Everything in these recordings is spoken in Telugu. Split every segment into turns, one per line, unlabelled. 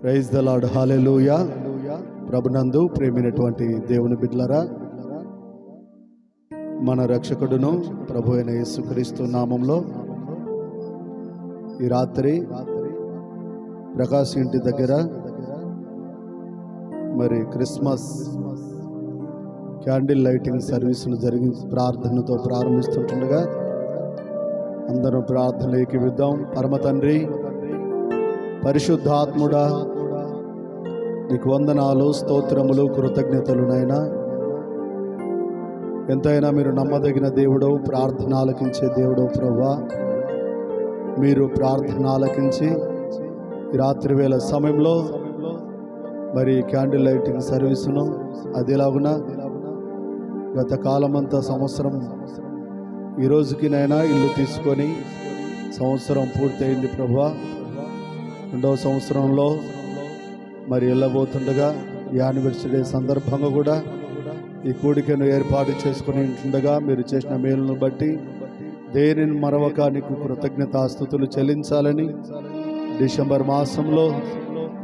Praise the lord. హల్లెలూయా. ప్రభునందు ప్రేమైనటువంటి దేవుని బిడ్డలారా, మన రక్షకుడును ప్రభు అయిన యేసుక్రీస్తు నామంలో ఈ రాత్రి ప్రకాశ్ ఇంటి దగ్గర మరి క్రిస్మస్ క్యాండిల్ లైటింగ్ సర్వీసును ప్రార్థనతో ప్రారంభిస్తుండగా అందరూ ప్రార్థనలు ఏకీవిద్దాం. పరమ తండ్రి, పరిశుద్ధాత్ముడా, నీకు వందనాలు, స్తోత్రములు, కృతజ్ఞతలు నాయనా. ఎంతైనా మీరు నమ్మదగిన దేవుడు, ప్రార్థన ఆలకించే దేవుడు ప్రభువా. మీరు ప్రార్థన ఆలకించి ఈ రాత్రి వేళ సమయంలో మరి క్యాండిల్ లైటింగ్ సర్వీసును అదేలాగున గత కాలమంతా సంవత్సరం ఈ రోజుకి నైనా ఇల్లు తీసుకొని సంవత్సరం పూర్తయింది ప్రభువా. రెండవ సంవత్సరంలో మరి వెళ్ళబోతుండగా ఈ యానివర్సరీ సందర్భంగా కూడా ఈ కూడికను ఏర్పాటు చేసుకుని ఉంటుండగా మీరు చేసిన మేలును బట్టి దేనిని మరవక నీకు కృతజ్ఞతాస్తుతులు చెల్లించాలని డిసెంబర్ మాసంలో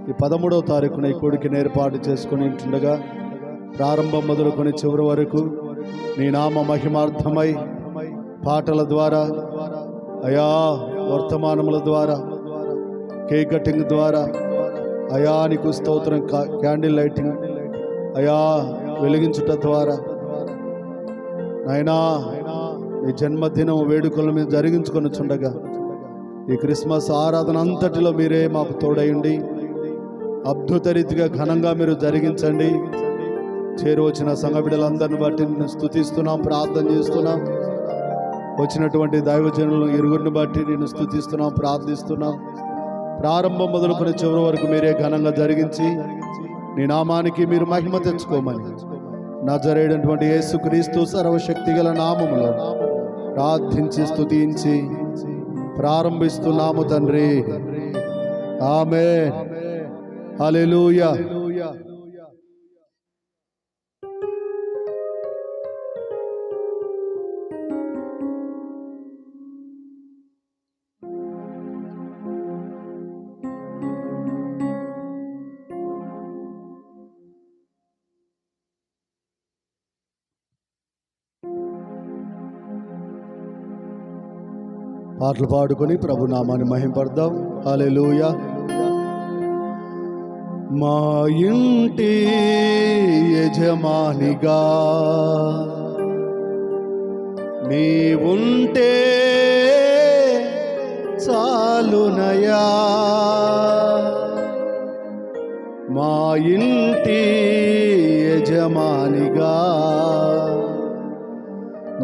ఈ 13వ తారీఖున ఈ కూడికను ఏర్పాటు చేసుకుని ఉంటుండగా ప్రారంభం మొదలుకొని చివరి వరకు నీ నామ మహిమార్థమై పాటల ద్వారా, అయా వర్తమానముల ద్వారా, కేక్ కటింగ్ ద్వారా, అయా నీకు స్తోత్రం, క్యాండిల్ లైటింగ్ అయా వెలిగించుట ద్వారా నాయనా నీ జన్మదినం వేడుకలు మీరు జరిగించుకొని చుండగా ఈ క్రిస్మస్ ఆరాధన అంతటిలో మీరే మాకు తోడయండి. అద్భుత రీతిగా ఘనంగా మీరు జరిగించండి. చేరువచ్చిన సంఘ బిడ్డలందరిని బట్టి నిన్ను స్తుతిస్తున్నాం, ప్రార్థన చేస్తున్నాం. వచ్చినటువంటి దైవజనులను ఇరుగురిని బట్టి నిన్ను స్తుతిస్తున్నాం, ప్రార్థిస్తున్నాం. ప్రారంభం మొదలుకొని చివరి వరకు మీరే ఘనంగా జరిగించి నీ నామానికి మీరు మహిమ తెచ్చుకోమని నజరేయుడైనటువంటి యేసుక్రీస్తు సర్వశక్తి గల నామములో ప్రార్థించి స్తుతించి ప్రారంభిస్తున్నాము తండ్రి. ఆమేన్. హల్లెలూయా. పాటలు పాడుకొని ప్రభు నామాన్ని మహింపడదాం. హల్లెలూయా. మా ఇంటి యజమానిగా నీవుంటే చాలునయా. మా ఇంటి యజమానిగా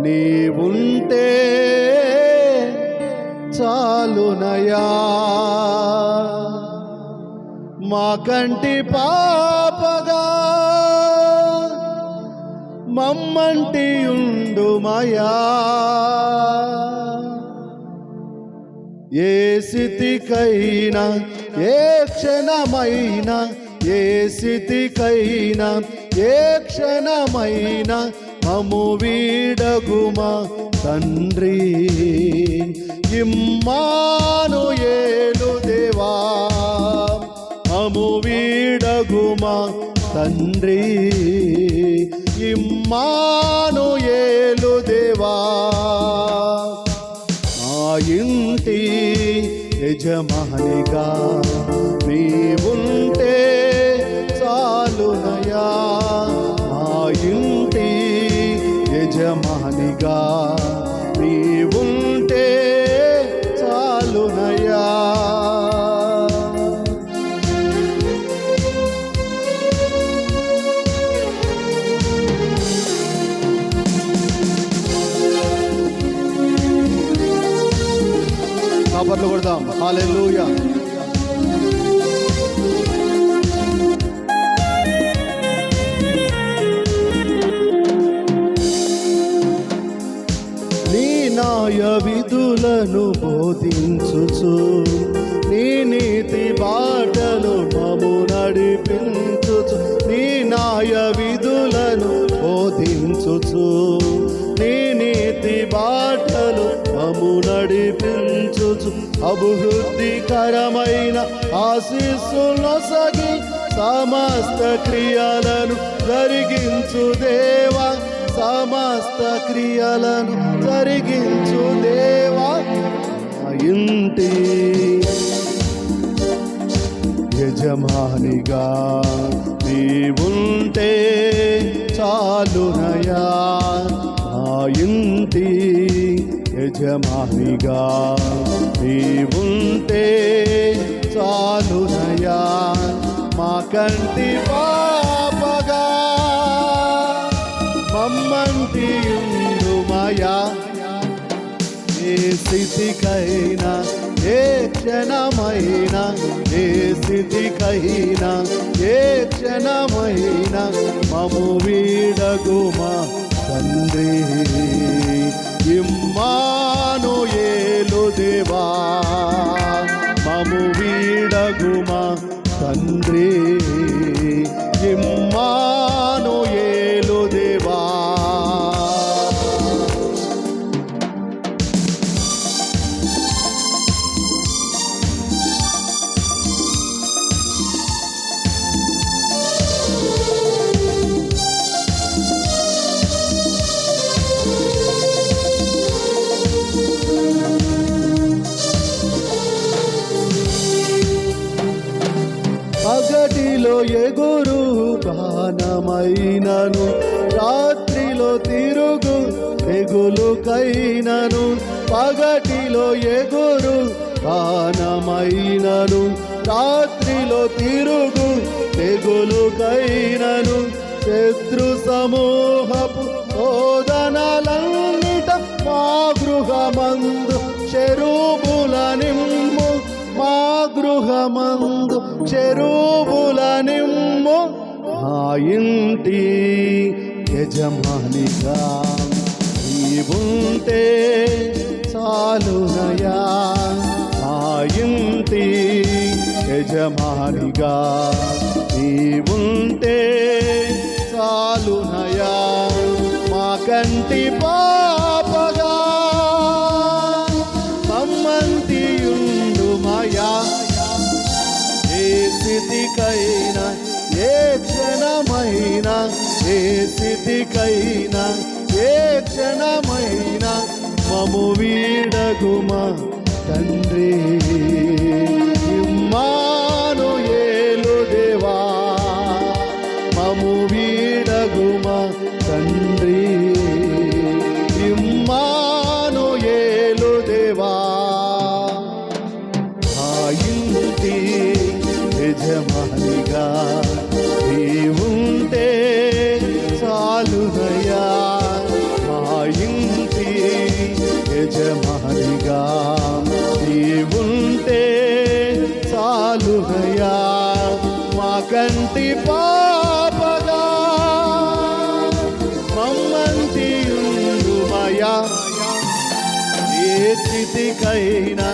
నీవుంటే చాలునయా. మా కంటి పాపగా మమ్మంటి ఉండుమయా. ఏ స్థితికైనా ఏ క్షణమైనా, ఏ స్థితికైనా ఏ క్షణమైనా మము వీడగుమా తండ్రి. ఇమ్మానుయేలు దేవా మము వీడగుమా తండ్రి. ఇమ్మానుయేలు దేవా మా ఇంటి యజమానిగా నీవుంటే చాలునయా. మా ఇంటి యజమానిగా నీవుంటే చాలునయా. చప్పట్లు కొడదాం. హల్లెలూయా. న్యాయ విధులను బోధించుచు నీ నీతి బాటలు మము నడిపించుచు. నీ న్యాయ విధులను బోధించుచు నీ నీతి బాటలు మము నడిపించు. జరిగించుచు అభివృద్ధికరమైన ఆశీస్సులొసగి సమస్త క్రియలను జరిగించు దేవా, సమస్త క్రియలను జరిగించు దేవా. ఇంటి యజమానిగా నీవుంటే చాలునయా, ఆ ఇంటి యజమానిగా నీవుంటే చాలునయా. మా కంటి పాపగా మమ్మంటి ఉండుమయా. ఏ స్థితికైనా ఏ క్షణమైనా, ఏ స్థితికైనా ఏ క్షణమైనా మము వీడగుమా తండ్రి. ఇమ్మానుయేలు దేవా, మము వీడగుమా తండ్రి. ఇమ్మానుయేలు దేవా. పగటిలో ఎగురు బాణమైనను, రాత్రిలో తిరుగు తెగులుకైనను. పగటిలో ఎగురు బాణమైనను, రాత్రిలో తిరుగు తెగులుకైనను. శత్రు సమూహపు శోధనలన్నిట మా గృహమందు చెరుబుల నిమ్ము, మా గృహమందు చెరుబుల నిమ్ము. ఆ ఇంటి యజమానిగా నీవుంటే చాలునయా, ఆ ఇంటి యజమానిగా నీవుంటే చాలునయా. మా కంటి పాపగా మమ్మంటి ఉండుమయా. ఏ స్థితికైనా ఏ క్షణమైనా, ఏ స్థితికైనా ఏ క్షణమైనా మము వీడగుమా తండ్రి. ఇమ్మానుయేలు దేవా, మము వీడగుమా తండ్రి. ఇమ్మానుయేలు దేవా. ఆ ఇంటి యజమానిగా నీవుంటే చాలునయా, ఆ ఇంటి యజమానిగా నీవుంటే చాలునయా. మా కంటి పాపగా మమ్మంటి ఉండుమయా. ఏ స్థితికైనా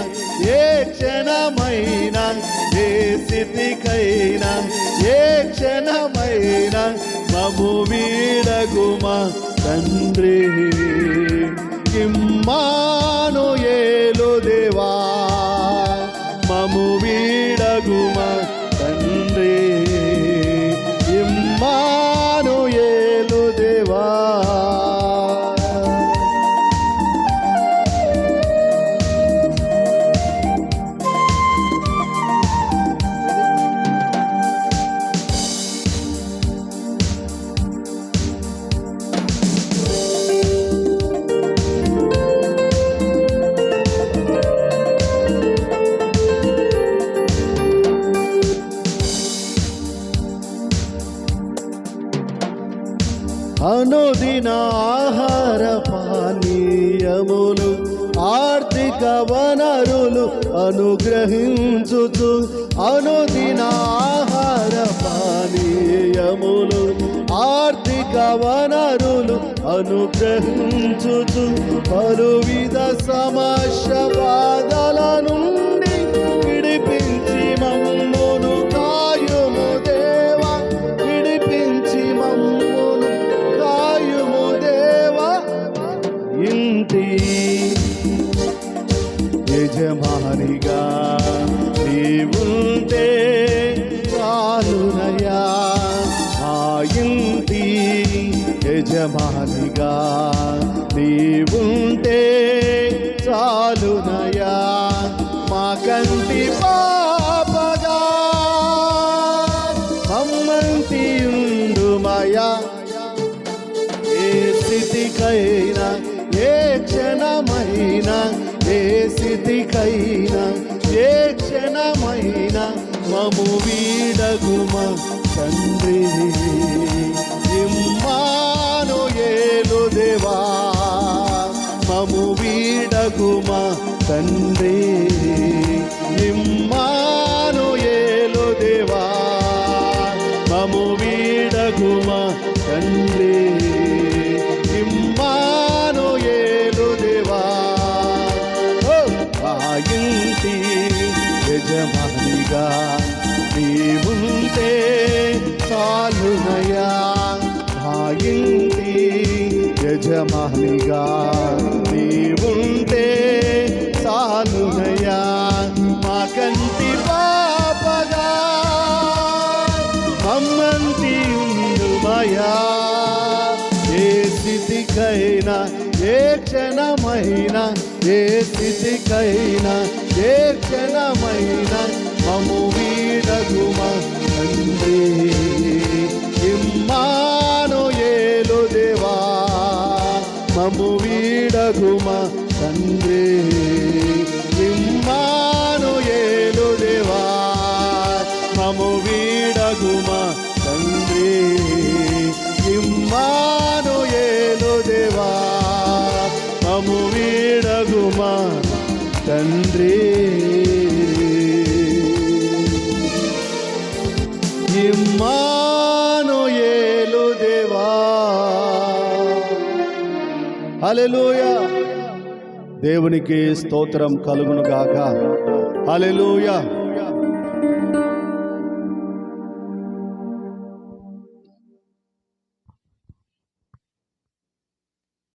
ఏ క్షణమైనా, ఏ స్థితికైనా ఏ క్షణమైనా మము వీడగుమా తండ్రి. ఇమ్మానుయేలు దేవా, మము వీడగుమా తండ్రి. ఇమ్మానుయేలు దేవా. అనుదిన ఆహార పానీయములు ఆర్థిక వనరులు అనుగ్రహించుచు, అనుదిన ఆహార పానీయములు ఆర్థిక వనరులు అనుగ్రహించుచు, పలువిధ సమస్య బాధల నుండి విడిపించి మమ్మును కాయుము దేవా, విడిపించి మమ్మును కాయుము దేవా. ఇంటి యజమానిగా యజమానిగా నీవుంటే చాలునయా, మా కంటి పాపగా మమ్మంటి ఉండుమయా. ఏ స్థితికైనా ఏ క్షణమైనా, ఏ స్థితికైనా ఏ క్షణమైనా మము వీడగుమ తండ్రి. ఇమ్మానుయేలు దేవా మము వీడగుమ తండ్రి. ఇమ్మానుయేలు దేవా మము వీడగుమ తండ్రి. ఇమ్మానుయేలు దేవా ఆ ఇంటి యజమానిగా నీవుంటే చాలునయా, ఆ ఇంటి యజమానిగా నీవుంటే చాలునయా, మా కంటి పాపగా మమ్మంటి ఉండుమయా. ఏ స్థితికైనా ఏ క్షణమైనా, ఏ స్థితికైనా ఏ క్షణమైనా మము వీడగుమ తండ్రి. ఇమ్మానుయేలు దేవా మము వీడగుమ తండ్రి. ఇమ్మానుయేలు దేవా మము వీడగుమ తండ్రి. ఇమ్మానుయేలు దేవా మము వీడగుమ తండ్రి. ఇమ్మానుయేలు దేవా. హల్లెలూయా. దేవునికి స్తోత్రం కలుగును గాక. హల్లెలూయా.